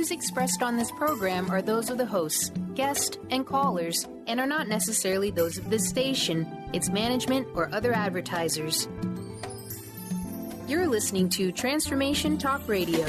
views expressed on this program are those of the hosts, guests, and callers, and are not necessarily those of this station, its management, or other advertisers. You're listening to Transformation Talk Radio.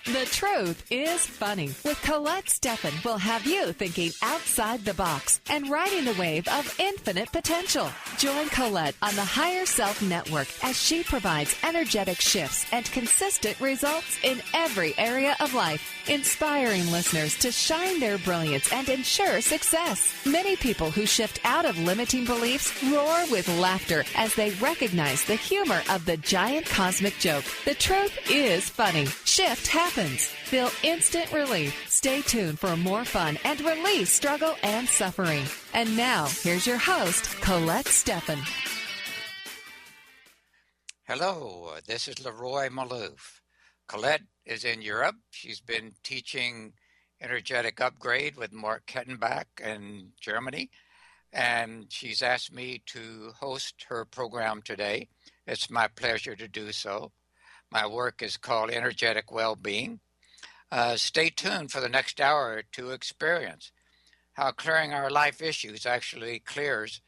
The truth is funny. With Colette, Stefan will have you thinking outside the box and riding the wave of infinite potential. Join Colette on the Higher Self Network as she provides energetic shifts and consistent results in every area of life, inspiring listeners to shine their brilliance and ensure success. Many people who shift out of limiting beliefs roar with laughter as they recognize the humor of the giant cosmic joke. The truth is funny. Shift happens. Feel instant relief. Stay tuned for more fun and release struggle and suffering. And now, here's your host, Colette Stefan. Hello, this is LeRoy Malouf. Colette is in Europe. She's been teaching Energetic Upgrade with Mark Kettenbach in Germany, and she's asked me to host her program today. It's my pleasure to do so. My work is called Energetic Well-Being. Stay tuned for the next hour to experience how clearing our life issues actually clears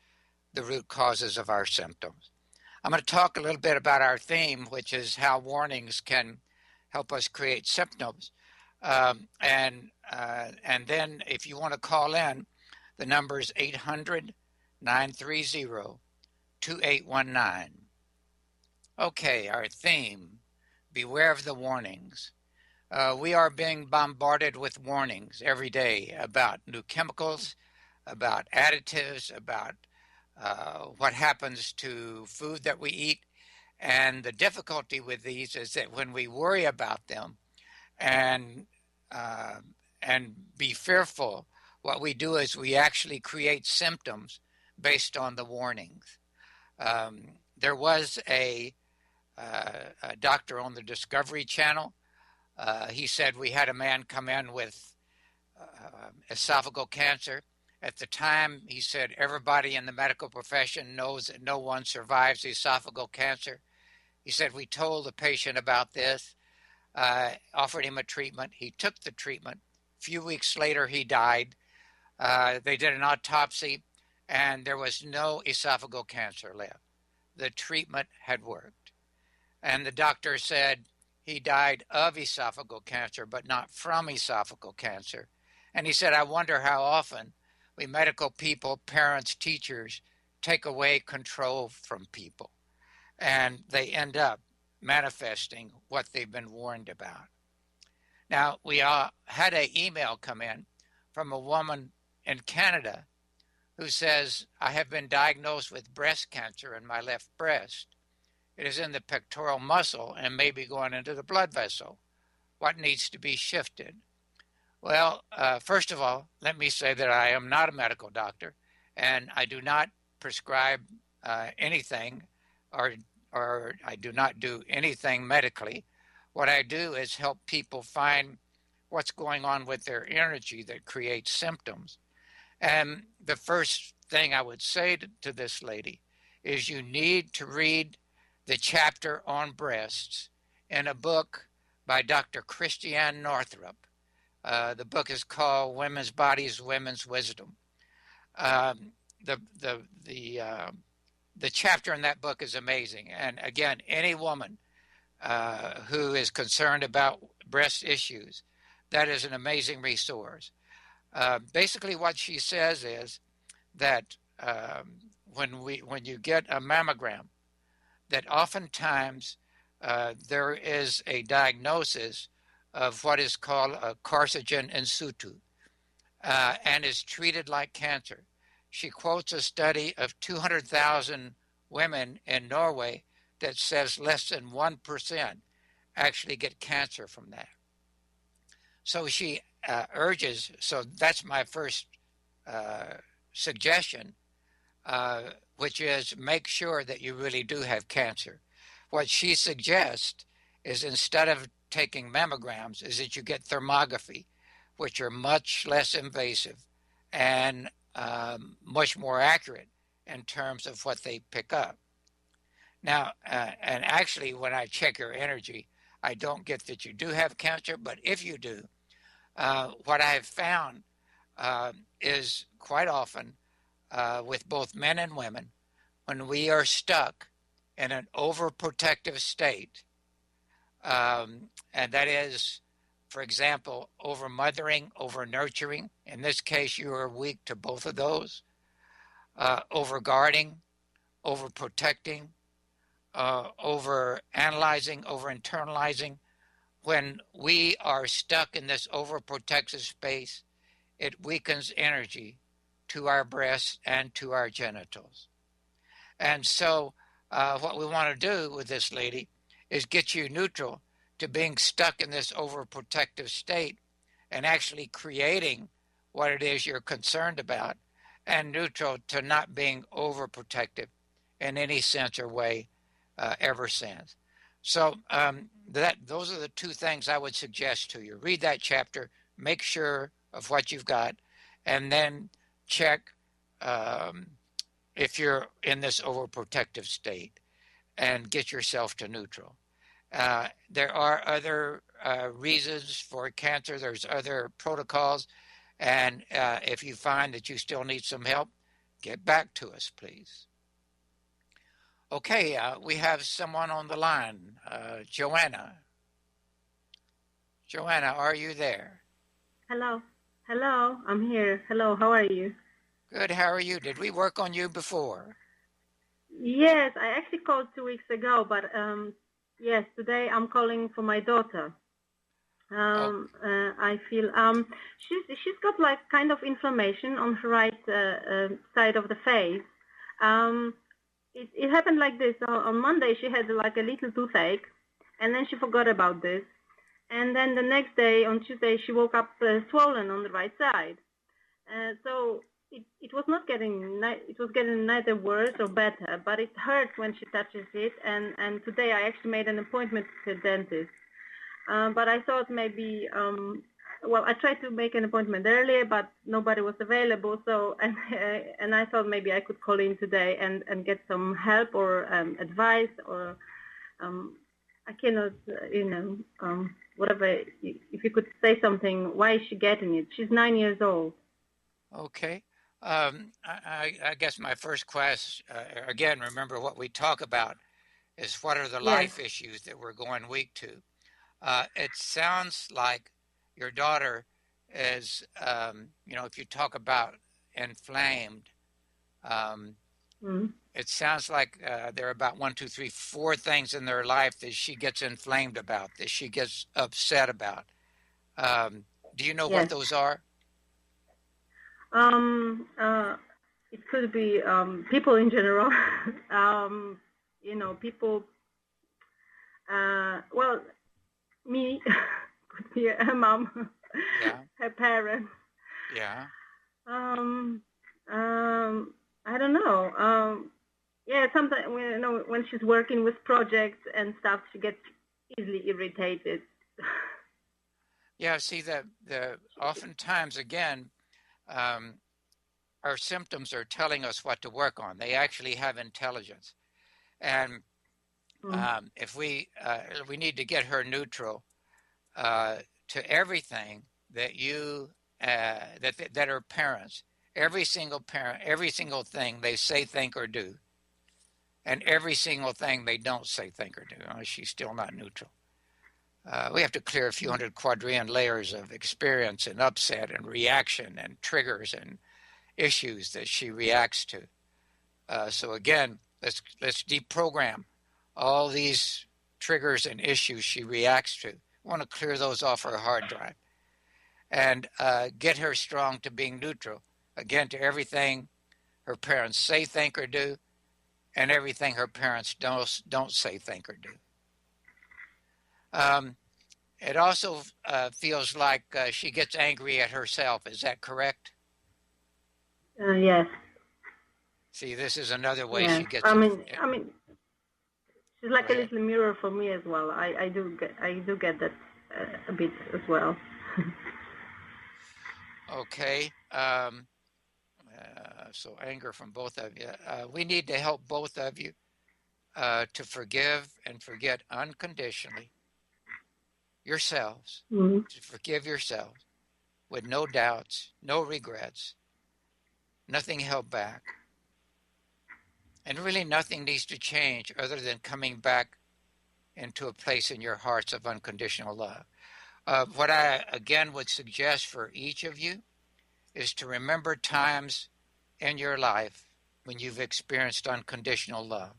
the root causes of our symptoms. I'm going to talk a little bit about our theme, which is how warnings can help us create symptoms. And then if you want to call in, the number is 800-930-2819. Okay, our theme. Beware of the warnings. We are being bombarded with warnings every day about new chemicals, about additives, about what happens to food that we eat. And the difficulty with these is that when we worry about them and be fearful, what we do is we actually create symptoms based on the warnings. There was a doctor on the Discovery Channel. He said we had a man come in with esophageal cancer. At the time, he said everybody in the medical profession knows that no one survives esophageal cancer. He said we told the patient about this, offered him a treatment. He took the treatment. A few weeks later, he died. They did an autopsy, and there was no esophageal cancer left. The treatment had worked. And the doctor said he died of esophageal cancer, but not from esophageal cancer. And he said, I wonder how often we medical people, parents, teachers, take away control from people. And they end up manifesting what they've been warned about. Now, we had an email come in from a woman in Canada who says, I have been diagnosed with breast cancer in my left breast. It is in the pectoral muscle and may be going into the blood vessel. What needs to be shifted? Well, first of all, let me say that I am not a medical doctor, and I do not prescribe anything, or I do not do anything medically. What I do is help people find what's going on with their energy that creates symptoms. And the first thing I would say to this lady is you need to read the chapter on breasts in a book by Dr. Christiane Northrup. The book is called Women's Bodies, Women's Wisdom. The chapter in that book is amazing. And again, any woman who is concerned about breast issues, that is an amazing resource. Basically what she says is that when you get a mammogram, that oftentimes there is a diagnosis of what is called a carcinogen in situ and is treated like cancer. She quotes a study of 200,000 women in Norway that says less than 1% actually get cancer from that. So she urges, so that's my first suggestion, which is make sure that you really do have cancer. What she suggests is instead of taking mammograms is that you get thermography, which are much less invasive and much more accurate in terms of what they pick up. Now, and actually, when I check your energy, I don't get that you do have cancer, but if you do, what I have found is quite often with both men and women, when we are stuck in an overprotective state, and that is, for example, over mothering, over nurturing. In this case, you are weak to both of those. Over guarding, over protecting, over analyzing, over internalizing. When we are stuck in this overprotective space, it weakens energy to our breasts and to our genitals. And so, what we want to do with this lady is get you neutral to being stuck in this overprotective state and actually creating what it is you're concerned about, and neutral to not being overprotective in any sense or way ever since. So those are the two things I would suggest to you. Read that chapter, make sure of what you've got, and then check if you're in this overprotective state and get yourself to neutral. There are other reasons for cancer. There's other protocols. And if you find that you still need some help, get back to us, please. Okay, we have someone on the line, Joanna. Joanna, are you there? Hello. Hello, I'm here. Hello, how are you? Good, how are you? Did we work on you before? Yes, I actually called 2 weeks ago, but yes, today I'm calling for my daughter. I feel she's got like kind of inflammation on her right side of the face. It happened like this. On Monday she had like a little toothache, and then she forgot about this. And then the next day, on Tuesday, she woke up swollen on the right side. So it was not getting, it was getting neither worse or better, but it hurts when she touches it. And today I actually made an appointment with the dentist. But I thought maybe, well, I tried to make an appointment earlier, but nobody was available. So, and I thought maybe I could call in today and get some help or advice, or I cannot, whatever. If you could say something, why is she getting it? She's 9 years old. Okay. I guess my first question, again, remember what we talk about is what are the life issues that we're going weak to. It sounds like your daughter is, if you talk about inflamed, it sounds like there are about 1, 2, 3, 4 things in their life that she gets inflamed about, that she gets upset about. Do you know what those are? It could be people in general. People. Well, me, could be her mom, her parents. Yeah. I don't know. Sometimes when she's working with projects and stuff, she gets easily irritated. Yeah. See, the oftentimes again, our symptoms are telling us what to work on. They actually have intelligence, and if we need to get her neutral to everything that you that are parents. Every single parent, every single thing they say, think, or do, and every single thing they don't say, think, or do. She's still not neutral. We have to clear a few hundred quadrillion layers of experience and upset and reaction and triggers and issues that she reacts to. So again, let's deprogram all these triggers and issues she reacts to. We want to clear those off her hard drive and get her strong to being neutral. Again, to everything her parents say, think, or do, and everything her parents don't say, think, or do. It also feels like she gets angry at herself. Is that correct? Yes. See, this is another way she gets. I mean, she's like a little mirror for me as well. I do get that a bit as well. Okay. So anger from both of you. We need to help both of you to forgive and forget unconditionally yourselves, Mm-hmm. to forgive yourselves with no doubts, no regrets, nothing held back. And really nothing needs to change other than coming back into a place in your hearts of unconditional love. What I, again, would suggest for each of you is to remember times in your life when you've experienced unconditional love.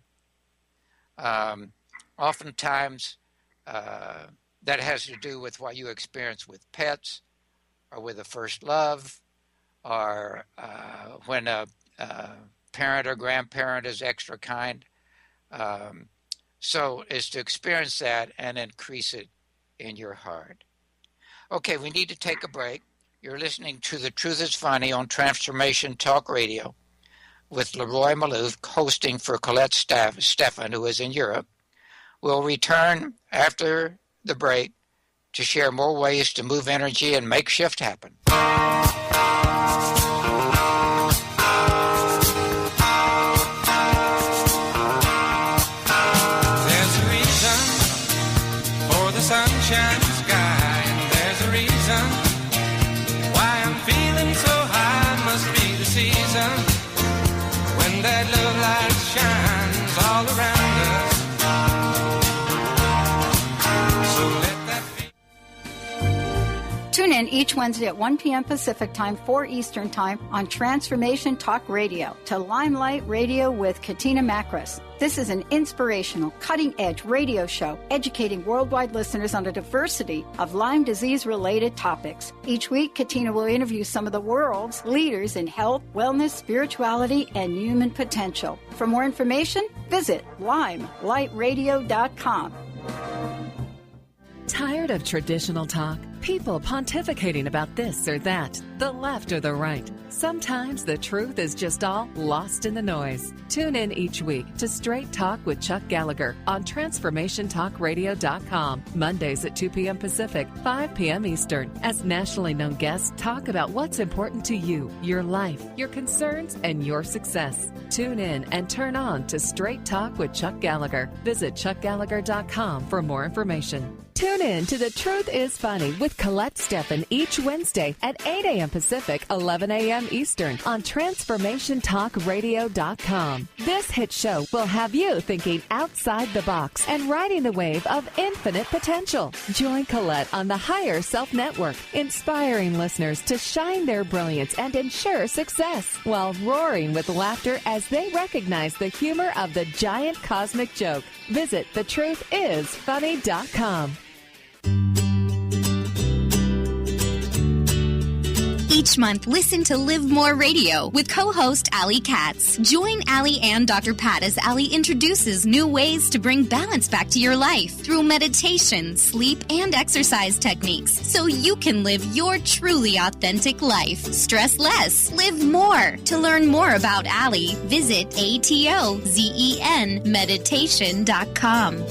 Oftentimes, that has to do with what you experience with pets or with a first love or when a parent or grandparent is extra kind. So is to experience that and increase it in your heart. Okay, we need to take a break. You're listening to The Truth is Funny on Transformation Talk Radio with LeRoy Malouf, hosting for Colette Stefan, who is in Europe. We'll return after the break to share more ways to move energy and make shift happen. There's a reason for the sunshine sky, and there's a reason why I'm feeling so high. Must be the season when that love light shines all around us. So let that be. Tune in each Wednesday at 1 p.m. Pacific Time, 4 Eastern Time on Transformation Talk Radio to Limelight Radio with Katina Makris. This is an inspirational, cutting-edge radio show educating worldwide listeners on a diversity of Lyme disease-related topics. Each week, Katina will interview some of the world's leaders in health, wellness, spirituality, and human potential. For more information, visit limelightradio.com. Tired of traditional talk? People pontificating about this or that, the left or the right. Sometimes the truth is just all lost in the noise. Tune in each week to Straight Talk with Chuck Gallagher on TransformationTalkRadio.com, Mondays at 2 p.m. Pacific, 5 p.m. Eastern, as nationally known guests talk about what's important to you, your life, your concerns, and your success. Tune in and turn on to Straight Talk with Chuck Gallagher. Visit ChuckGallagher.com for more information. Tune in to The Truth is Funny with Colette Stefan each Wednesday at 8 a.m. Pacific, 11 a.m. Eastern on TransformationTalkRadio.com. This hit show will have you thinking outside the box and riding the wave of infinite potential. Join Colette on the Higher Self Network, inspiring listeners to shine their brilliance and ensure success while roaring with laughter as they recognize the humor of the giant cosmic joke. Visit thetruthisfunny.com. Each month, listen to Live More Radio with co-host Allie Katz. Join Allie and Dr. Pat as Allie introduces new ways to bring balance back to your life through meditation, sleep, and exercise techniques so you can live your truly authentic life. Stress less, live more. To learn more about Allie, visit atozenmeditation.com.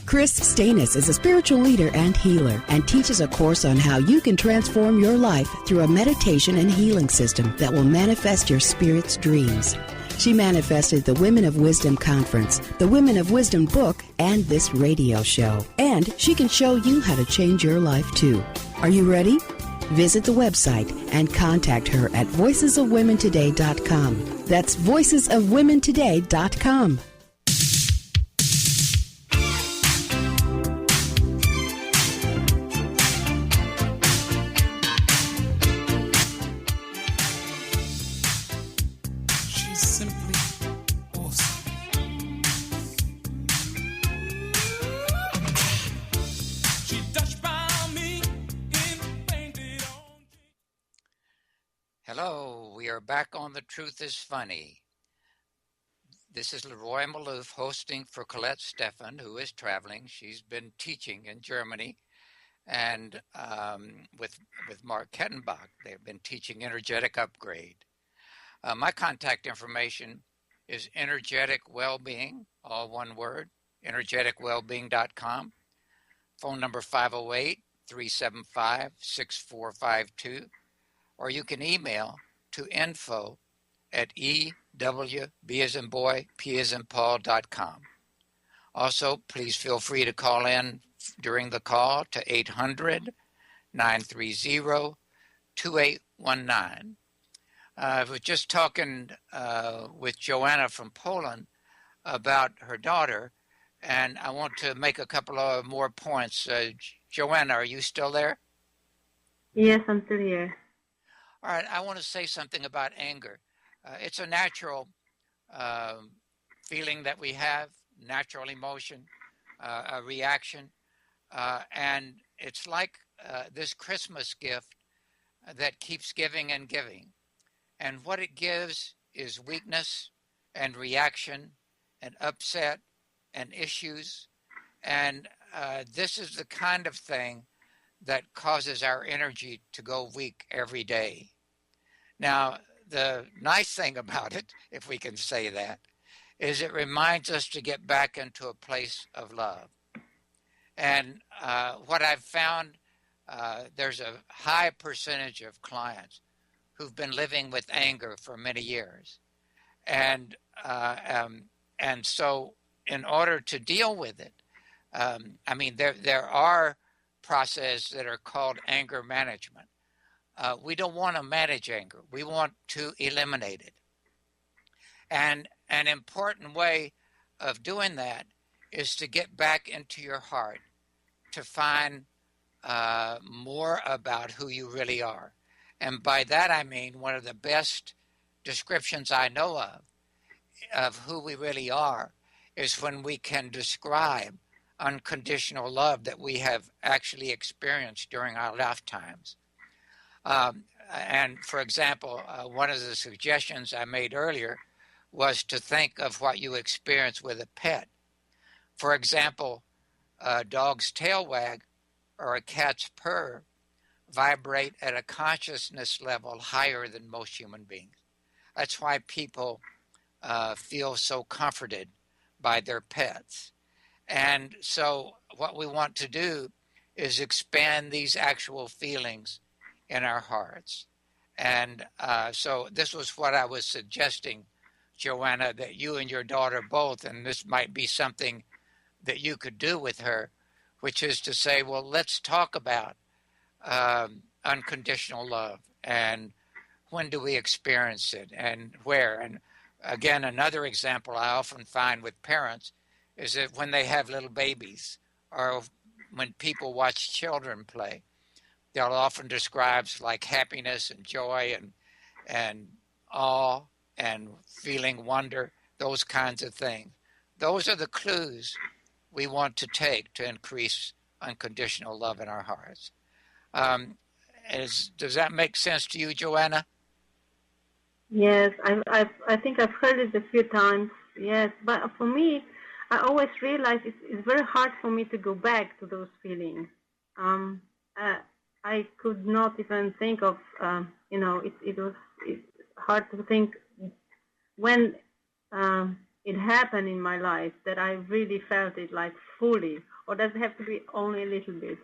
Chris Stanis is a spiritual leader and healer and teaches a course on how you can transform your life through a meditation and healing system that will manifest your spirit's dreams. She manifested the Women of Wisdom Conference, the Women of Wisdom book, and this radio show. And she can show you how to change your life too. Are you ready? Visit the website and contact her at voicesofwomentoday.com. That's voicesofwomentoday.com. Hello, we are back on The Truth is Funny. This is LeRoy Malouf hosting for Colette Stefan, who is traveling. She's been teaching in Germany and with Mark Kettenbach. They've been teaching Energetic Upgrade. My contact information is Energetic Wellbeing, all one word, energeticwellbeing.com. Phone number 508-375-6452. or you can email to info@EWB as in boy, P as in Paul.com. Also, please feel free to call in during the call to 800-930-2819. I was just talking with Joanna from Poland about her daughter, and I want to make a couple of more points. Joanna, are you still there? Yes, I'm still here. All right, I want to say something about anger. It's a natural feeling that we have, natural emotion, a reaction, and it's like this Christmas gift that keeps giving and giving. And what it gives is weakness and reaction and upset and issues. And this is the kind of thing that causes our energy to go weak every day. Now, the nice thing about it, if we can say that, is it reminds us to get back into a place of love. And what I've found, there's a high percentage of clients who've been living with anger for many years. And so in order to deal with it, there are processes that are called anger management. We don't want to manage anger. We want to eliminate it. And an important way of doing that is to get back into your heart, to find more about who you really are. And by that I mean one of the best descriptions I know of who we really are is when we can describe unconditional love that we have actually experienced during our lifetimes. And for example, one of the suggestions I made earlier was to think of what you experience with a pet. For example, a dog's tail wag or a cat's purr vibrate at a consciousness level higher than most human beings. That's why people feel so comforted by their pets. And so what we want to do is expand these actual feelings in our hearts. And so this was what I was suggesting, Joanna, that you and your daughter both, and this might be something that you could do with her, which is to say, well, let's talk about unconditional love and when do we experience it and where. And again, another example I often find with parents is that when they have little babies or when people watch children play, they'll often describe like happiness and joy and awe and feeling wonder, those kinds of things. Those are the clues we want to take to increase unconditional love in our hearts. Does that make sense to you, Joanna? Yes, I think I've heard it a few times. Yes, but for me, I always realize it's very hard for me to go back to those feelings. I could not even think of, it's hard to think when it happened in my life that I really felt it like fully, or does it have to be only a little bit?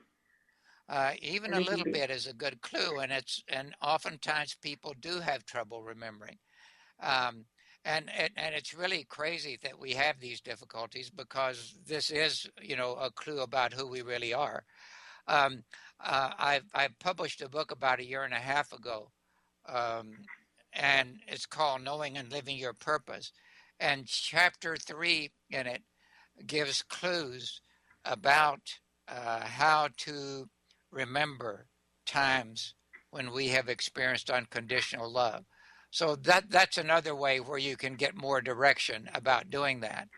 Even a little bit is a good clue, and oftentimes people do have trouble remembering. And it's really crazy that we have these difficulties because this is, a clue about who we really are. I published a book about 1.5 years ago, and it's called Knowing and Living Your Purpose. And chapter 3 in it gives clues about how to remember times when we have experienced unconditional love. So that's another way where you can get more direction about doing that.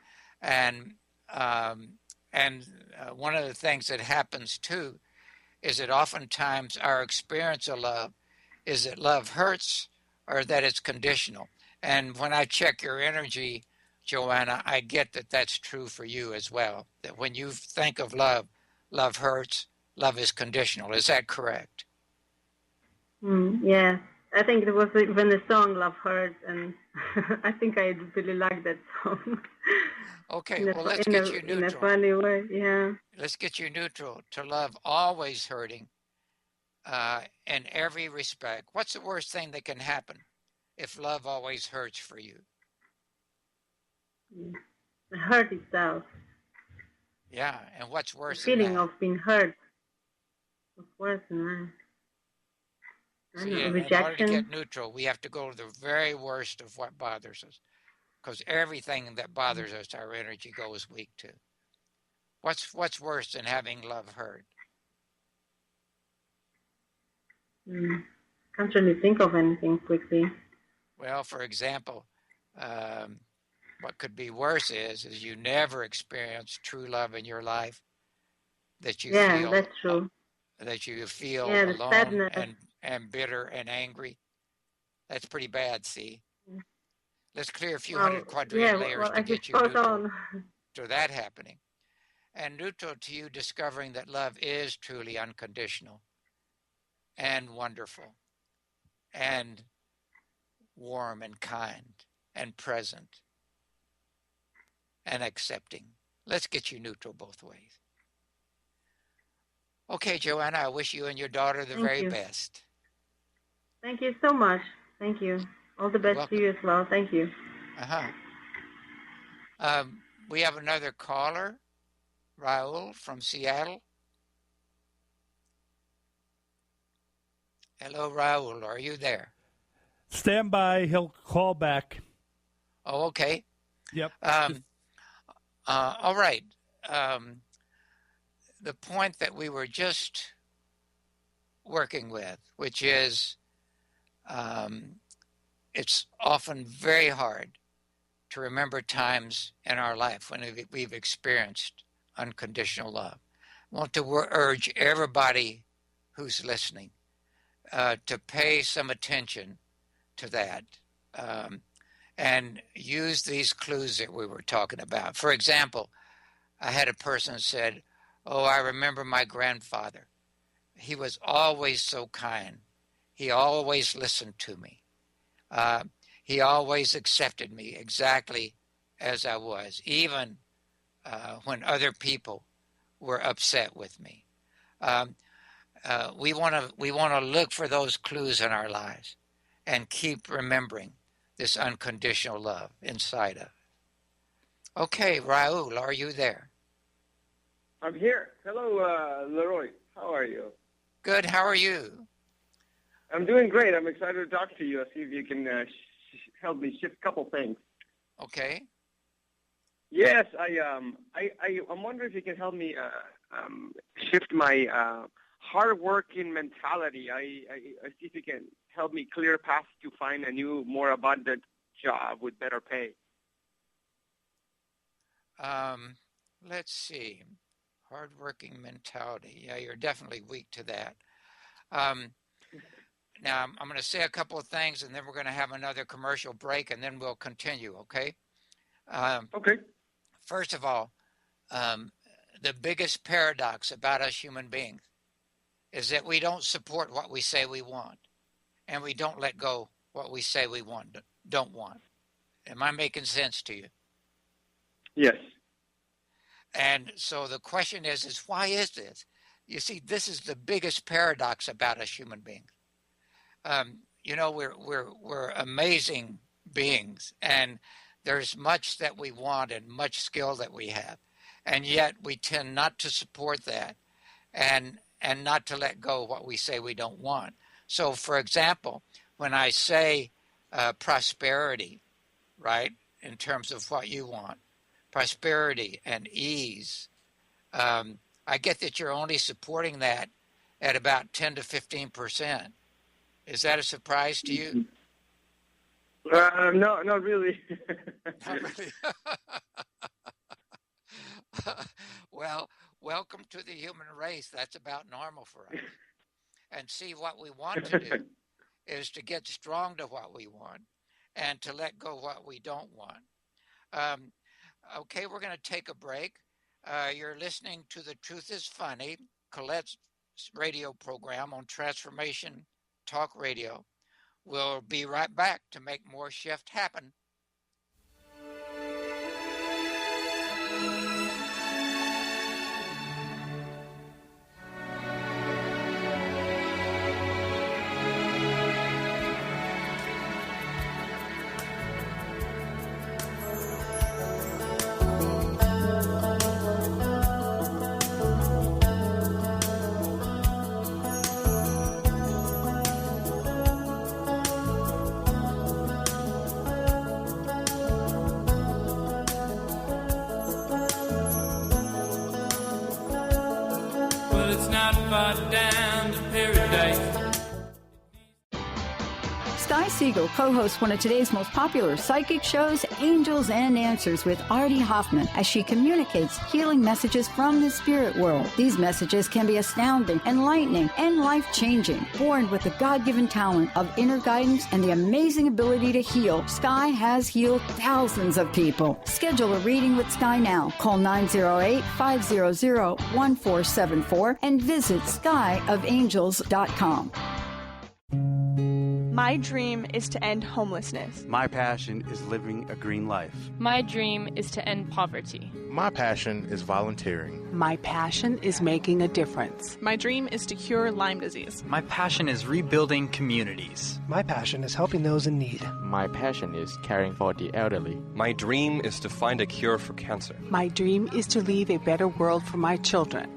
And one of the things that happens too is that oftentimes our experience of love is that love hurts or that it's conditional. And when I check your energy, Joanna, I get that that's true for you as well. That when you think of love, love hurts, love is conditional. Is that correct? Yeah. I think there was even a song, Love Hurts, and I think I really like that song. Okay, well, let's get you neutral. In a funny way, yeah. Let's get you neutral. To love always hurting in every respect. What's the worst thing that can happen if love always hurts for you? The hurt itself. Yeah, and what's The worse than feeling that? of being hurt. What's worse than that? I don't See, know, in order to rejection. get neutral, we have to go to the very worst of what bothers us. Because everything that bothers us, our energy goes weak to. What's worse than having love hurt? Can't really think of anything quickly. Well, for example, what could be worse is you never experience true love in your life, that you Yeah, feel that's true. Yeah, the alone sadness. and bitter and angry. That's pretty bad, see? Let's clear a few Well, hundred quadrillion yeah, layers well, to as it's get you spot neutral on. to that happening. And neutral to you discovering that love is truly unconditional and wonderful and warm and kind and present and accepting. Let's get you neutral both ways. Okay, Joanna, I wish you and your daughter the Thank very you. best. Thank you so much. Thank you. All the You're best to welcome. you as well. Thank you. We have another caller, Raul from Seattle. Hello, Raul. Are you there? Stand by. He'll call back. Oh, okay. Yep. All right. The point that we were just working with, which is it's often very hard to remember times in our life when we've experienced unconditional love. I want to urge everybody who's listening to pay some attention to that and use these clues that we were talking about. For example, I had a person said, "Oh, I remember my grandfather. He was always so kind. He always listened to me. He always accepted me exactly as I was, even when other people were upset with me." We want to look for those clues in our lives and keep remembering this unconditional love inside of us. Okay, Raul, are you there? I'm here. Hello, LeRoy. How are you? Good. How are you? I'm doing great. I'm excited to talk to you. I'll see if you can help me shift a couple things. Okay. Yes, I'm wondering if you can help me shift my hard-working mentality. I see if you can help me clear a path to find a new, more abundant job with better pay. Let's see. Hard-working mentality. Yeah, you're definitely weak to that. Now, I'm going to say a couple of things, and then we're going to have another commercial break, and then we'll continue, okay? Okay. First of all, the biggest paradox about us human beings is that we don't support what we say we want, and we don't let go what we say we don't want. Am I making sense to you? Yes. And so the question is why is this? You see, this is the biggest paradox about us human beings. We're amazing beings, and there's much that we want and much skill that we have, and yet we tend not to support that, and not to let go what we say we don't want. So, for example, when I say prosperity, right, in terms of what you want, prosperity and ease, I get that you're only supporting that at about 10 to 15%. Is that a surprise to you? No, not really. Not really. Well, welcome to the human race. That's about normal for us. And see, what we want to do is to get strong to what we want and to let go what we don't want. Okay, we're going to take a break. You're listening to The Truth is Funny, Colette's radio program on Transformation Talk Radio. We'll be right back to make more shift happen. life down to paradise. Sky Siegel co-hosts one of today's most popular psychic shows, Angels and Answers, with Artie Hoffman, as she communicates healing messages from the spirit world. These messages can be astounding, enlightening, and life-changing. Born with the God-given talent of inner guidance and the amazing ability to heal, Sky has healed thousands of people. Schedule a reading with Sky now. Call 908-500-1474 and visit skyofangels.com. My dream is to end homelessness. My passion is living a green life. My dream is to end poverty. My passion is volunteering. My passion is making a difference. My dream is to cure Lyme disease. My passion is rebuilding communities. My passion is helping those in need. My passion is caring for the elderly. My dream is to find a cure for cancer. My dream is to leave a better world for my children.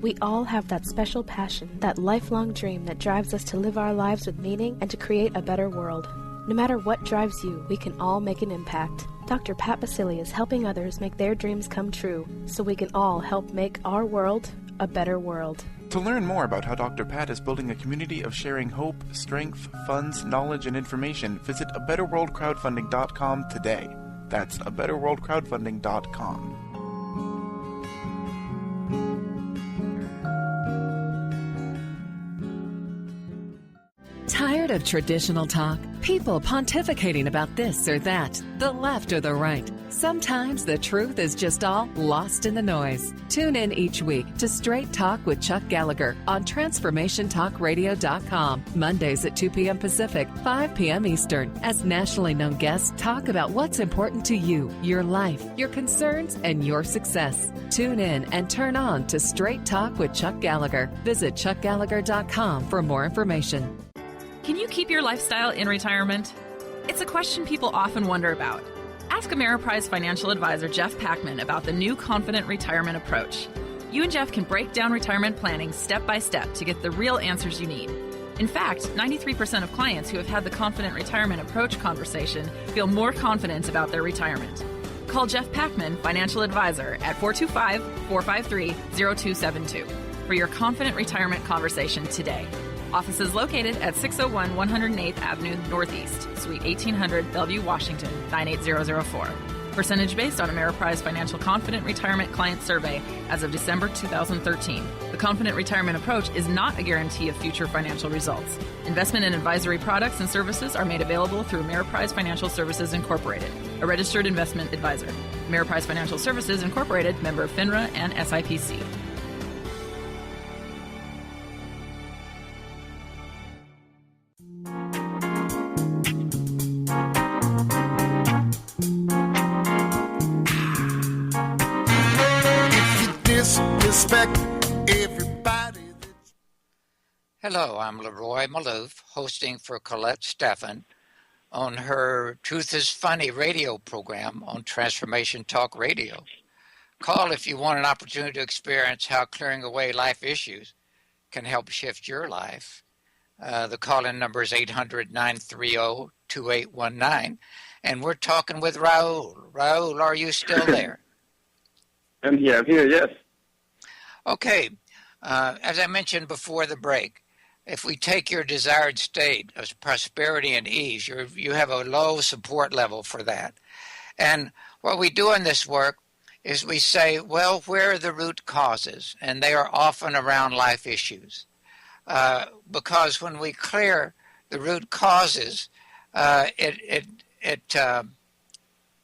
We all have that special passion, that lifelong dream that drives us to live our lives with meaning and to create a better world. No matter what drives you, we can all make an impact. Dr. Pat Basili is helping others make their dreams come true, so we can all help make our world a better world. To learn more about how Dr. Pat is building a community of sharing hope, strength, funds, knowledge, and information, visit abetterworldcrowdfunding.com today. That's abetterworldcrowdfunding.com. Tired of traditional talk? People pontificating about this or that, the left or the right. Sometimes the truth is just all lost in the noise. Tune in each week to Straight Talk with Chuck Gallagher on TransformationTalkRadio.com, Mondays at 2 p.m. Pacific, 5 p.m. Eastern, as nationally known guests talk about what's important to you, your life, your concerns, and your success. Tune in and turn on to Straight Talk with Chuck Gallagher. Visit ChuckGallagher.com for more information. Can you keep your lifestyle in retirement? It's a question people often wonder about. Ask Ameriprise financial advisor Jeff Packman about the new Confident Retirement Approach. You and Jeff can break down retirement planning step by step to get the real answers you need. In fact, 93% of clients who have had the Confident Retirement Approach conversation feel more confident about their retirement. Call Jeff Packman, financial advisor, at 425-453-0272 for your Confident Retirement conversation today. Office is located at 601 108th Avenue Northeast, Suite 1800, Bellevue, Washington, 98004. Percentage based on Ameriprise Financial Confident Retirement Client Survey as of December 2013. The Confident Retirement Approach is not a guarantee of future financial results. Investment and advisory products and services are made available through Ameriprise Financial Services Incorporated, a registered investment advisor. Ameriprise Financial Services Incorporated, member of FINRA and SIPC. Hello, I'm LeRoy Malouf, hosting for Colette Stefan on her Truth is Funny radio program on Transformation Talk Radio. Call if you want an opportunity to experience how clearing away life issues can help shift your life. The call-in number is 800-930-2819, and we're talking with Raul. Raul, are you still there? I'm here, yes. Okay. As I mentioned before the break, if we take your desired state of prosperity and ease, you have a low support level for that. And what we do in this work is we say, well, where are the root causes? And they are often around life issues. Because when we clear the root causes, it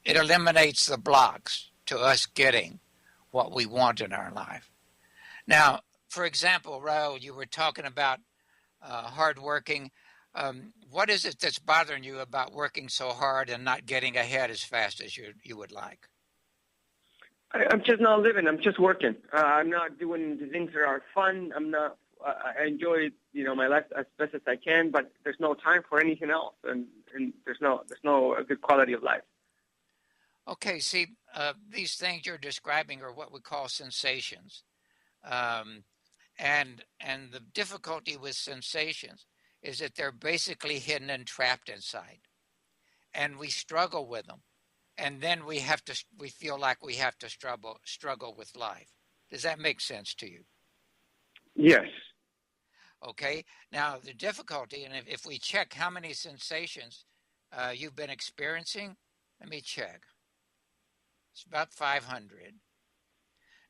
eliminates the blocks to us getting what we want in our life. Now, for example, Raul, you were talking about hardworking. What is it that's bothering you about working so hard and not getting ahead as fast as you would like? I'm just not living. I'm just working. I'm not doing the things that are fun. I enjoy, my life as best as I can, but there's no time for anything else, and there's no good quality of life. Okay, see, these things you're describing are what we call sensations. And the difficulty with sensations is that they're basically hidden and trapped inside. And we struggle with them. And then we feel like we have to struggle with life. Does that make sense to you? Yes. Okay, now the difficulty, and if we check how many sensations you've been experiencing, let me check. It's about 500.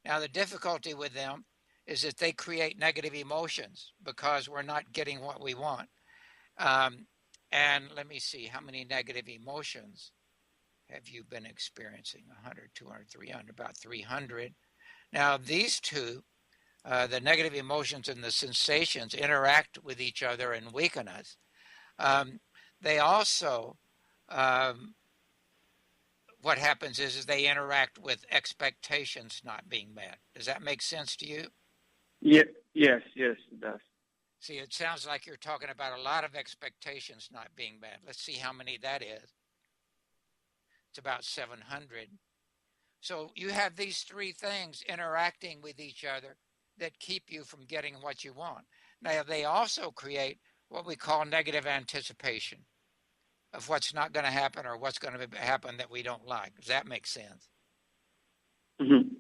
Now the difficulty with them is that they create negative emotions because we're not getting what we want. And let me see, how many negative emotions have you been experiencing? 100, 200, 300, about 300. Now these two, the negative emotions and the sensations, interact with each other and weaken us. They also, what happens is they interact with expectations not being met. Does that make sense to you? Yeah, yes, it does. See, it sounds like you're talking about a lot of expectations not being met. Let's see how many that is. It's about 700. So you have these three things interacting with each other that keep you from getting what you want. Now, they also create what we call negative anticipation of what's not going to happen or what's going to happen that we don't like. Does that make sense? Mm-hmm.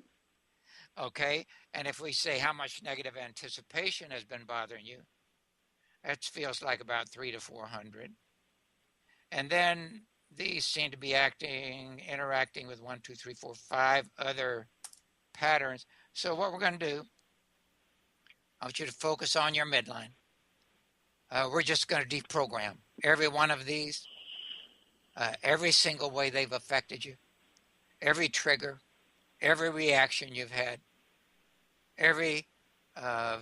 Okay. And if we say how much negative anticipation has been bothering you, that feels like about 300 to 400. And then these seem to be interacting with 1, 2, 3, 4, 5 other patterns. So what we're going to do, I want you to focus on your midline. We're just going to deprogram every one of these, every single way they've affected you, every trigger, every reaction you've had, every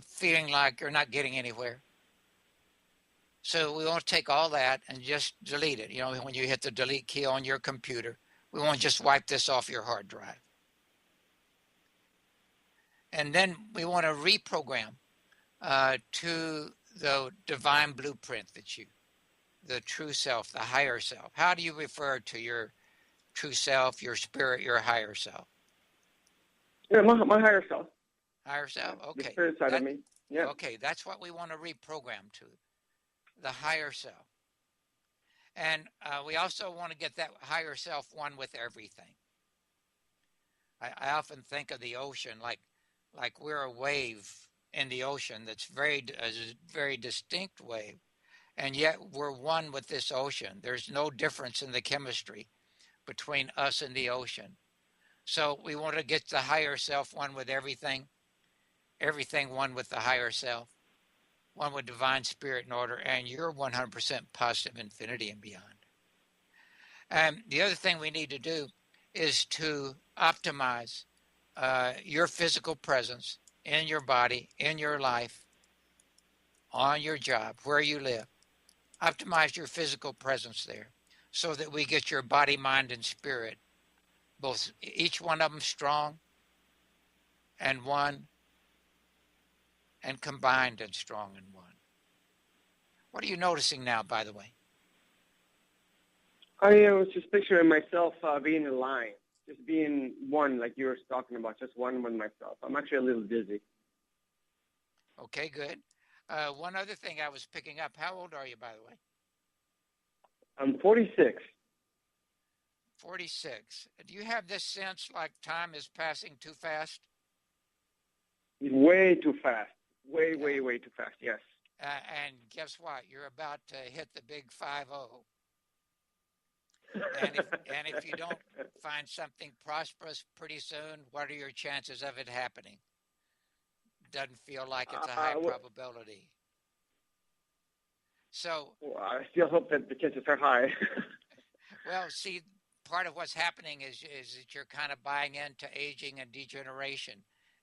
feeling like you're not getting anywhere. So we want to take all that and just delete it. You know, when you hit the delete key on your computer, we want to just wipe this off your hard drive. And then we want to reprogram to the divine blueprint the true self, the higher self. How do you refer to your true self, your spirit, your higher self? Yeah, my higher self. Higher self? Okay. The spirit side of me. Yeah. Okay, that's what we want to reprogram to, the higher self. And we also want to get that higher self one with everything. I often think of the ocean like we're a wave in the ocean that's a very distinct wave, and yet we're one with this ocean. There's no difference in the chemistry between us and the ocean. So we want to get the higher self one with everything one with the higher self, one with divine spirit and order, and you're 100% positive infinity and beyond. And the other thing we need to do is to optimize your physical presence in your body, in your life, on your job, where you live. Optimize your physical presence there so that we get your body, mind, and spirit, both each one of them strong and one, and combined and strong in one. What are you noticing now, by the way? I was just picturing myself being in line, just being one, like you were talking about, just one with myself. I'm actually a little dizzy. Okay, good. One other thing I was picking up, how old are you, by the way? I'm 46. 46. Do you have this sense like time is passing too fast? Way too fast. Way too fast, yes. And guess what? You're about to hit the big 5-0. And if you don't find something prosperous pretty soon, what are your chances of it happening? Doesn't feel like it's a high probability. So I still hope that the chances are high. Well, see, part of what's happening is that you're kind of buying into aging and degeneration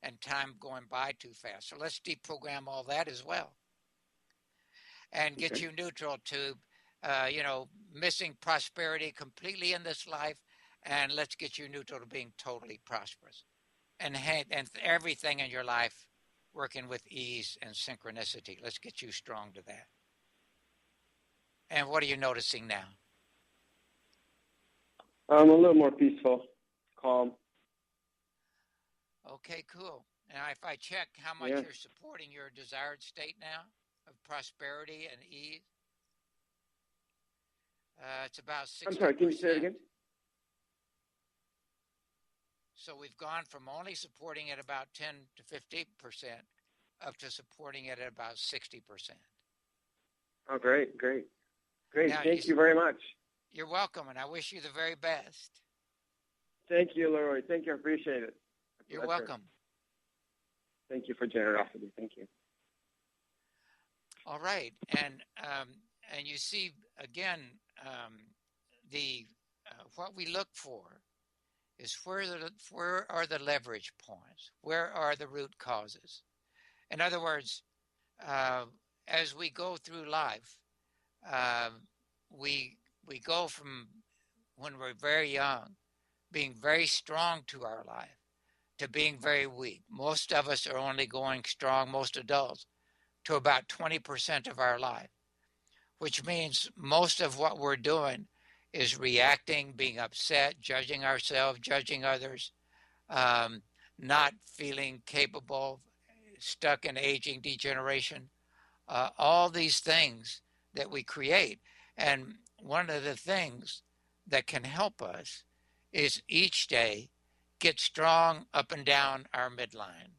and time going by too fast. So let's deprogram all that as well and get you neutral to missing prosperity completely in this life, and let's get you neutral to being totally prosperous and everything in your life working with ease and synchronicity. Let's get you strong to that. And what are you noticing now? I'm a little more peaceful, calm. Okay, cool. Now, if I check how much you're supporting your desired state now of prosperity and ease, it's about 60%. I'm sorry, can you say it again? So we've gone from only supporting it about 10 to 50% up to supporting it at about 60%. Oh, great. Now, Thank you very much. You're welcome, and I wish you the very best. Thank you, LeRoy. Thank you. I appreciate it. You're welcome. Thank you for generosity. Thank you. All right, and you see again, what we look for is where are the leverage points? Where are the root causes? In other words, as we go through life, we go from when we're very young, being very strong to our life, to being very weak. Most of us are only going strong, most adults, to about 20% of our life, which means most of what we're doing is reacting, being upset, judging ourselves, judging others, not feeling capable, stuck in aging, degeneration, all these things that we create. And one of the things that can help us is each day get strong up and down our midline.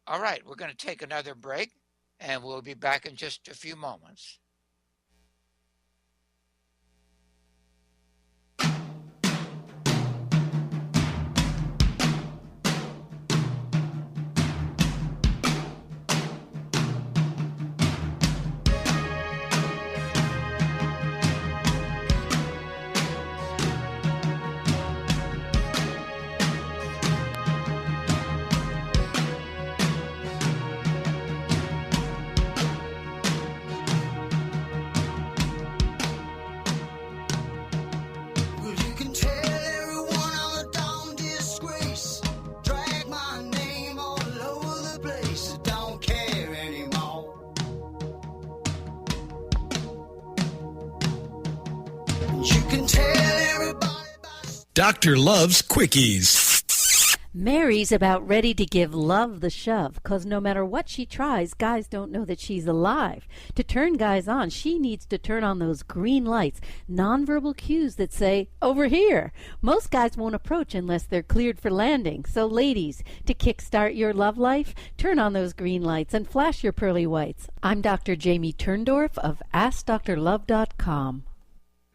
All right, we're going to take another break, and we'll be back in just a few moments. Dr. Love's Quickies. Mary's about ready to give Love the shove, 'cause no matter what she tries, guys don't know that she's alive. To turn guys on, she needs to turn on those green lights, nonverbal cues that say, over here. Most guys won't approach unless they're cleared for landing. So ladies, to kickstart your love life, turn on those green lights and flash your pearly whites. I'm Dr. Jamie Turndorf of AskDrLove.com.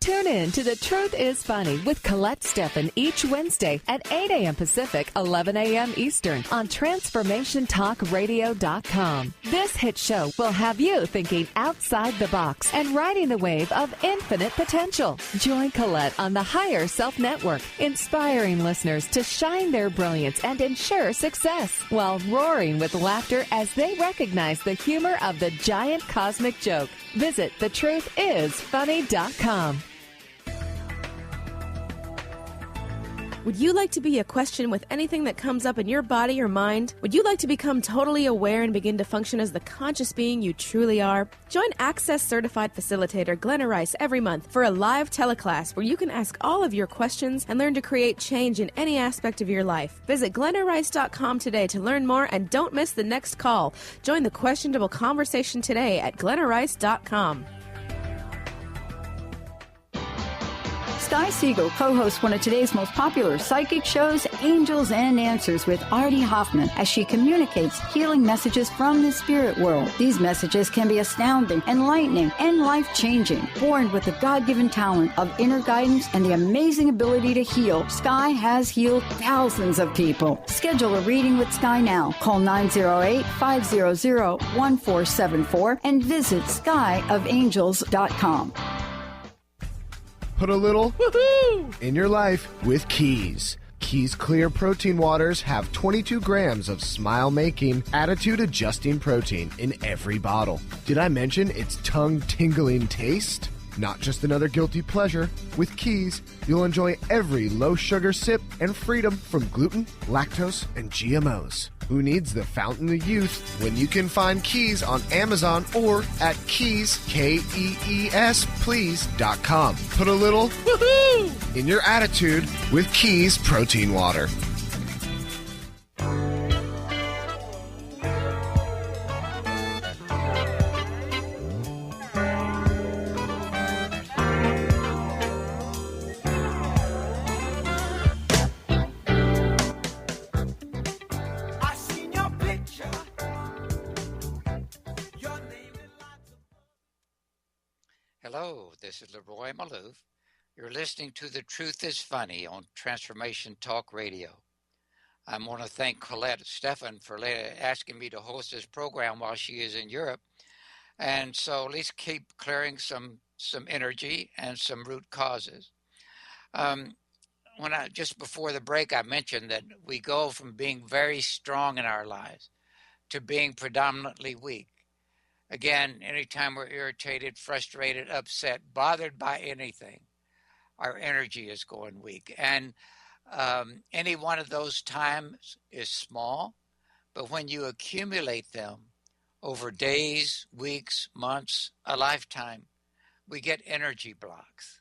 Tune in to The Truth is Funny with Colette Stefan each Wednesday at 8 a.m. Pacific, 11 a.m. Eastern on TransformationTalkRadio.com. This hit show will have you thinking outside the box and riding the wave of infinite potential. Join Colette on the Higher Self Network, inspiring listeners to shine their brilliance and ensure success while roaring with laughter as they recognize the humor of the giant cosmic joke. Visit thetruthisfunny.com. Would you like to be a question with anything that comes up in your body or mind? Would you like to become totally aware and begin to function as the conscious being you truly are? Join Access Certified Facilitator Glenna Rice every month for a live teleclass where you can ask all of your questions and learn to create change in any aspect of your life. Visit GlennaRice.com today to learn more and don't miss the next call. Join the questionable conversation today at GlennaRice.com. Sky Siegel co-hosts one of today's most popular psychic shows, Angels and Answers, with Artie Hoffman, as she communicates healing messages from the spirit world. These messages can be astounding, enlightening, and life-changing. Born with the God-given talent of inner guidance and the amazing ability to heal, Sky has healed thousands of people. Schedule a reading with Sky now. Call 908-500-1474 and visit skyofangels.com. Put a little woohoo in your life with Keys. Keys Clear Protein Waters have 22 grams of smile-making, attitude-adjusting protein in every bottle. Did I mention its tongue-tingling taste? Not just another guilty pleasure. With Keys, you'll enjoy every low-sugar sip and freedom from gluten, lactose, and GMOs. Who needs the fountain of youth when you can find Keys on Amazon or at Keys, Kees, please.com. Put a little woohoo in your attitude with Keys Protein Water. Hello, this is LeRoy Malouf. You're listening to The Truth is Funny on Transformation Talk Radio. I want to thank Colette Stefan for asking me to host this program while she is in Europe. And so at least keep clearing some energy and some root causes. Just before the break, I mentioned that we go from being very strong in our lives to being predominantly weak. Again, anytime we're irritated, frustrated, upset, bothered by anything, our energy is going weak. And any one of those times is small, but when you accumulate them over days, weeks, months, a lifetime, we get energy blocks.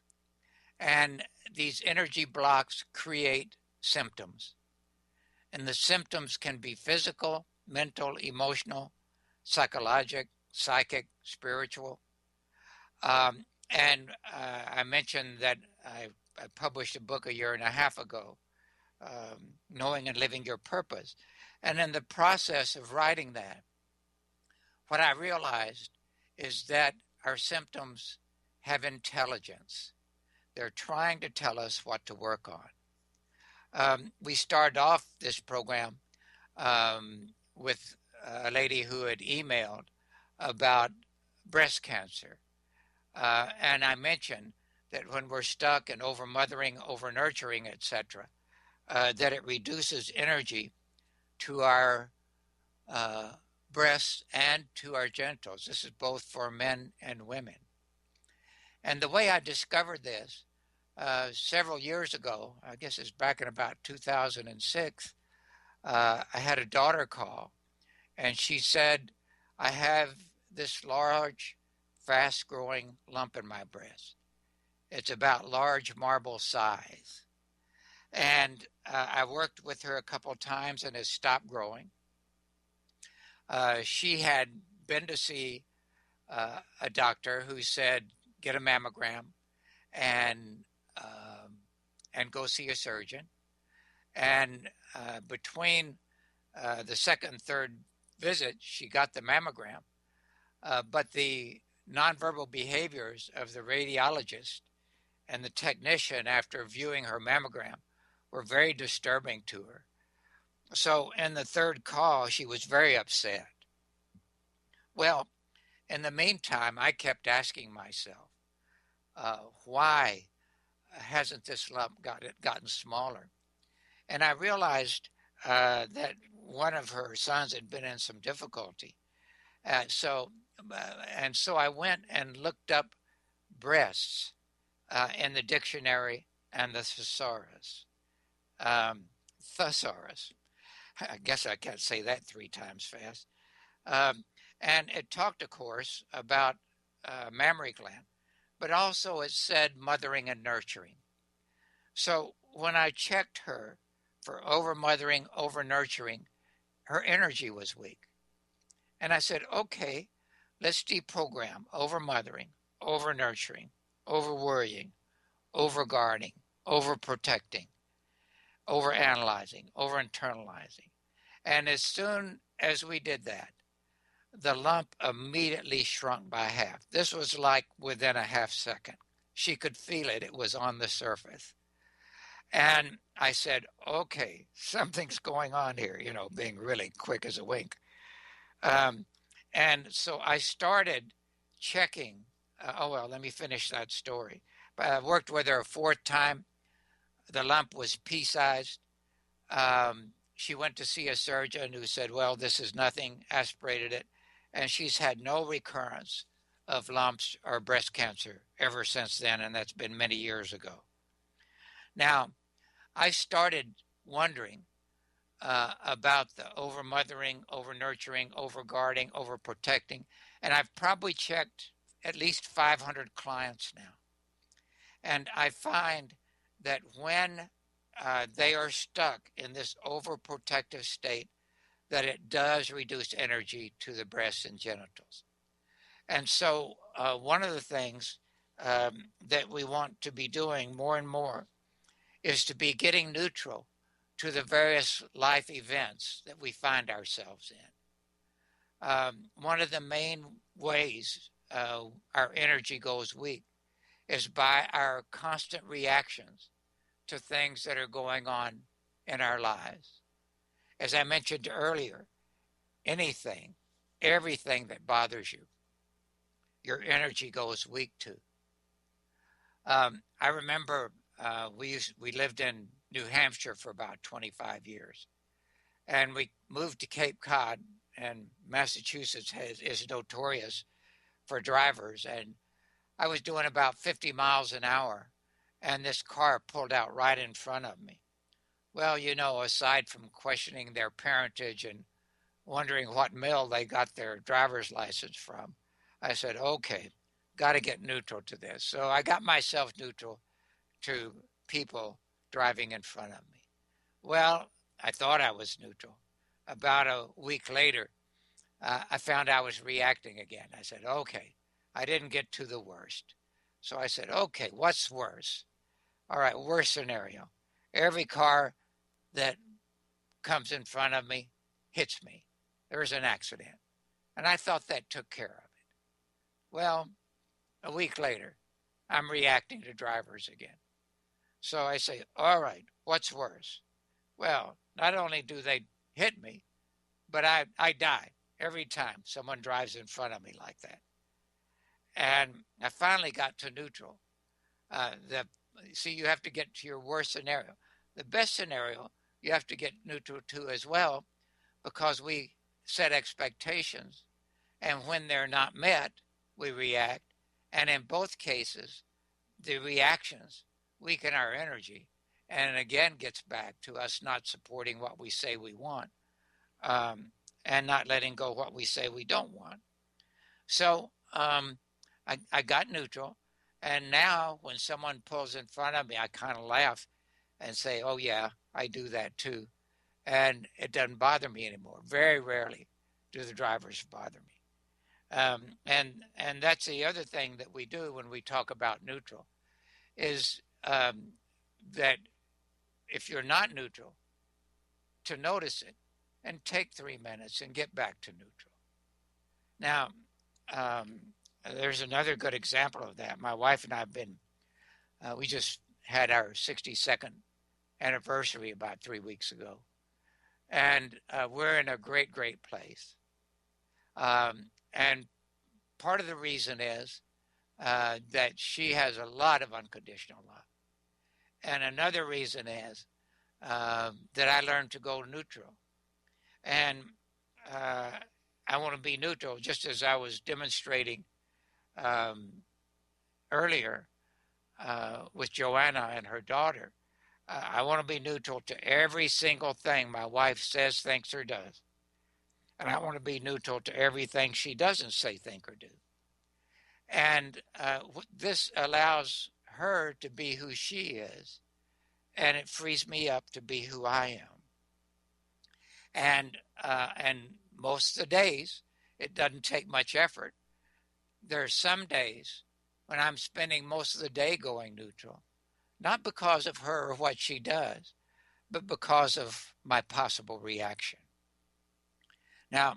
And these energy blocks create symptoms. And the symptoms can be physical, mental, emotional, psychological, psychic, spiritual. I mentioned that I published a book 1.5 years ago, Knowing and Living Your Purpose. And in the process of writing that, what I realized is that our symptoms have intelligence. They're trying to tell us what to work on. We started off this program with a lady who had emailed about breast cancer. And I mentioned that when we're stuck in over-mothering, over-nurturing, etc., that it reduces energy to our breasts and to our genitals. This is both for men and women. And the way I discovered this several years ago, I guess it's back in about 2006, I had a daughter call, and she said, I have this large, fast-growing lump in my breast. It's about large marble size. And I worked with her a couple of times, and it stopped growing. She had been to see a doctor who said, get a mammogram and go see a surgeon. And between the second and third visit, she got the mammogram. But the nonverbal behaviors of the radiologist and the technician after viewing her mammogram were very disturbing to her. So in the third call, she was very upset. Well, in the meantime, I kept asking myself, why hasn't this lump gotten smaller? And I realized that one of her sons had been in some difficulty. So I went and looked up breasts in the dictionary and the thesaurus. Thesaurus. I guess I can't say that 3 times fast. And it talked, of course, about mammary gland, but also it said mothering and nurturing. So when I checked her for over-mothering, over-nurturing, her energy was weak. And I said, okay, let's deprogram over-mothering, over-nurturing, over-worrying, over-guarding, over-protecting, over-analyzing, over-internalizing. And as soon as we did that, the lump immediately shrunk by half. This was like within a half second. She could feel it. It was on the surface. And I said, okay, something's going on here, being really quick as a wink. And so I started checking. Let me finish that story. I worked with her a 4th time. The lump was pea-sized. She went to see a surgeon who said, well, this is nothing, aspirated it. And she's had no recurrence of lumps or breast cancer ever since then, and that's been many years ago. Now, I started wondering about the over-mothering, over-nurturing, over-guarding, over-protecting, and I've probably checked at least 500 clients now. And I find that when they are stuck in this overprotective state, that it does reduce energy to the breasts and genitals. And so one of the things that we want to be doing more and more is to be getting neutral to the various life events that we find ourselves in. One of the main ways our energy goes weak is by our constant reactions to things that are going on in our lives. As I mentioned earlier, anything, everything that bothers you, your energy goes weak to. I remember we lived in New Hampshire for about 25 years, and we moved to Cape Cod, and Massachusetts is notorious for drivers, and I was doing about 50 miles an hour, and this car pulled out right in front of me. Well, aside from questioning their parentage and wondering what mill they got their driver's license from, I said, okay, got to get neutral to this. So I got myself neutral to people driving in front of me. Well, I thought I was neutral. About a week later, I found I was reacting again. I said, okay, I didn't get to the worst. So I said, okay, what's worse? All right, worst scenario. Every car that comes in front of me hits me. There's an accident. And I thought that took care of it. Well, a week later, I'm reacting to drivers again. So I say, all right, what's worse? Well, not only do they hit me, but I die every time someone drives in front of me like that. And I finally got to neutral. You have to get to your worst scenario. The best scenario, you have to get neutral to as well, because we set expectations, and when they're not met, we react. And in both cases, the reactions weaken our energy, and again gets back to us not supporting what we say we want, and not letting go what we say we don't want. So I got neutral, and now when someone pulls in front of me, I kind of laugh and say, oh yeah, I do that too. And it doesn't bother me anymore. Very rarely do the drivers bother me. And that's the other thing that we do when we talk about neutral, is that if you're not neutral, to notice it and take 3 minutes and get back to neutral. Now, there's another good example of that. My wife and I have been, we just had our 62nd anniversary about 3 weeks ago. And we're in a great, great place. And part of the reason is that she has a lot of unconditional love. And another reason is that I learned to go neutral. And I want to be neutral, just as I was demonstrating earlier with Joanna and her daughter. I want to be neutral to every single thing my wife says, thinks, or does. And I want to be neutral to everything she doesn't say, think, or do. And this allows her to be who she is, and it frees me up to be who I am. And most of the days, it doesn't take much effort. There are some days when I'm spending most of the day going neutral, not because of her or what she does, but because of my possible reaction. Now,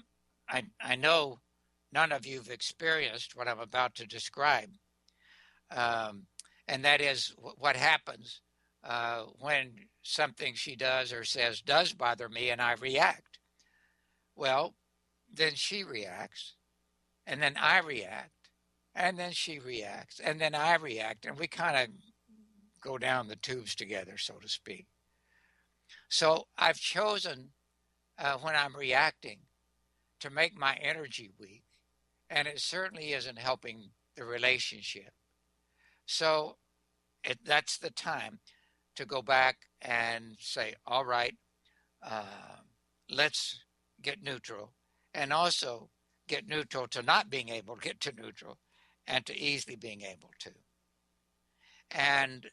I know none of you have experienced what I'm about to describe, and that is what happens when something she does or says does bother me and I react. Well, then she reacts, and then I react, and then she reacts, and then I react, and we kind of go down the tubes together, so to speak. So I've chosen, when I'm reacting, to make my energy weak, and it certainly isn't helping the relationship. So that's the time to go back and say, all right, let's get neutral, and also get neutral to not being able to get to neutral, and to easily being able to. And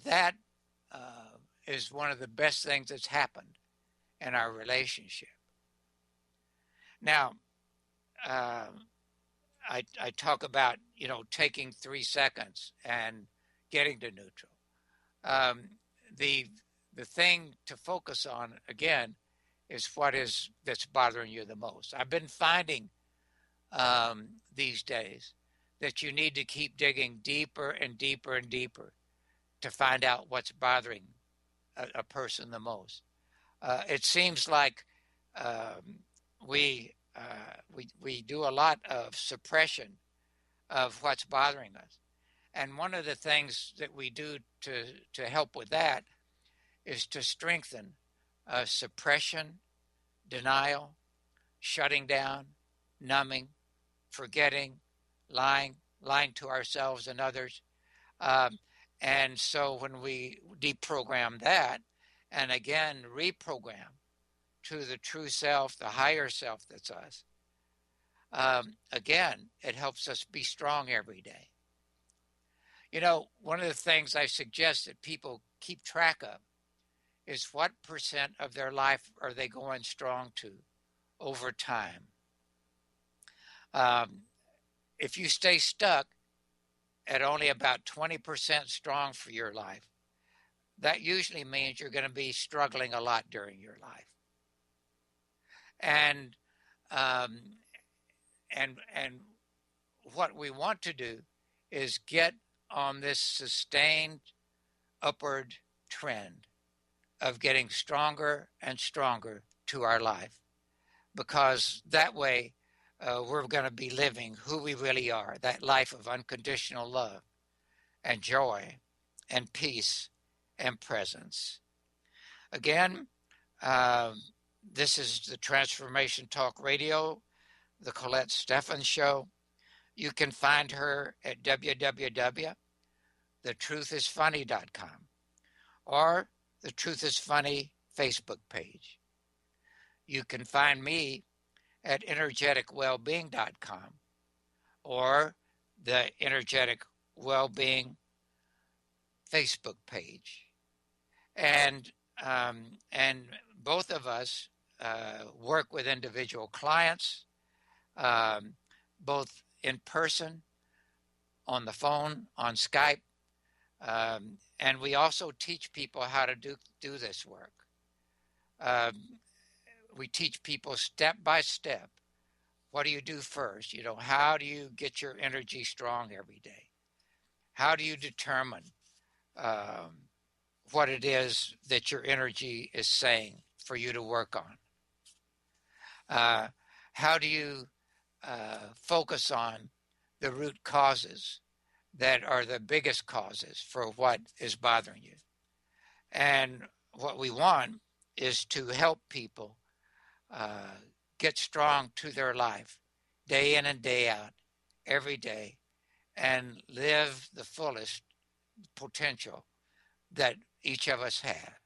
that is one of the best things that's happened in our relationship. Now, I talk about, taking 3 seconds and getting to neutral. The thing to focus on, again, is that's bothering you the most. I've been finding these days that you need to keep digging deeper and deeper and deeper to find out what's bothering a person the most. It seems like we do a lot of suppression of what's bothering us. And one of the things that we do to help with that is to strengthen suppression, denial, shutting down, numbing, forgetting, lying to ourselves and others. And so when we deprogram that and again reprogram to the true self, the higher self that's us, again, it helps us be strong every day. You know, one of the things I suggest that people keep track of is what percent of their life are they going strong to over time. If you stay stuck at only about 20% strong for your life, that usually means you're going to be struggling a lot during your life. And what we want to do is get on this sustained upward trend of getting stronger and stronger to our life, because that way we're going to be living who we really are, that life of unconditional love and joy and peace and presence. Again, this is the Transformation Talk Radio, the Colette Stefan Show. You can find her at www.thetruthисfunny.com or the Truth is Funny Facebook page. You can find me at energeticwellbeing.com or the Energetic Wellbeing Facebook page. And both of us work with individual clients, both in person, on the phone, on Skype, and we also teach people how to do this work. We teach people step by step. What do you do first? You know, how do you get your energy strong every day? How do you determine what it is that your energy is saying for you to work on? How do you focus on the root causes that are the biggest causes for what is bothering you? And what we want is to help people get strong to their life day in and day out, every day, and live the fullest potential that each of us have.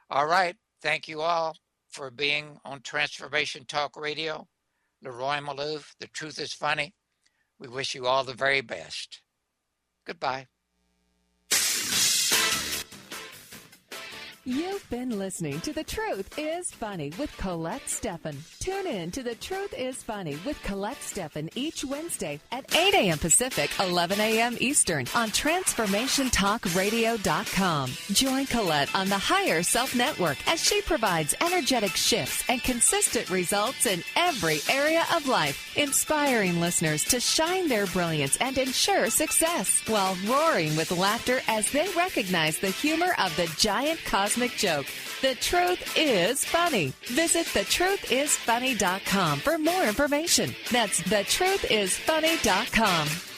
All right. Thank you all for being on Transformation Talk Radio. LeRoy Malouf, The Truth is Funny. We wish you all the very best. Goodbye. You've been listening to The Truth is Funny with Colette Stefan. Tune in to The Truth is Funny with Colette Stefan each Wednesday at 8 a.m. Pacific, 11 a.m. Eastern on TransformationTalkRadio.com. Join Colette on the Higher Self Network as she provides energetic shifts and consistent results in every area of life, inspiring listeners to shine their brilliance and ensure success while roaring with laughter as they recognize the humor of the giant cosmic joke. The Truth is Funny. Visit thetruthisfunny.com for more information. That's thetruthisfunny.com.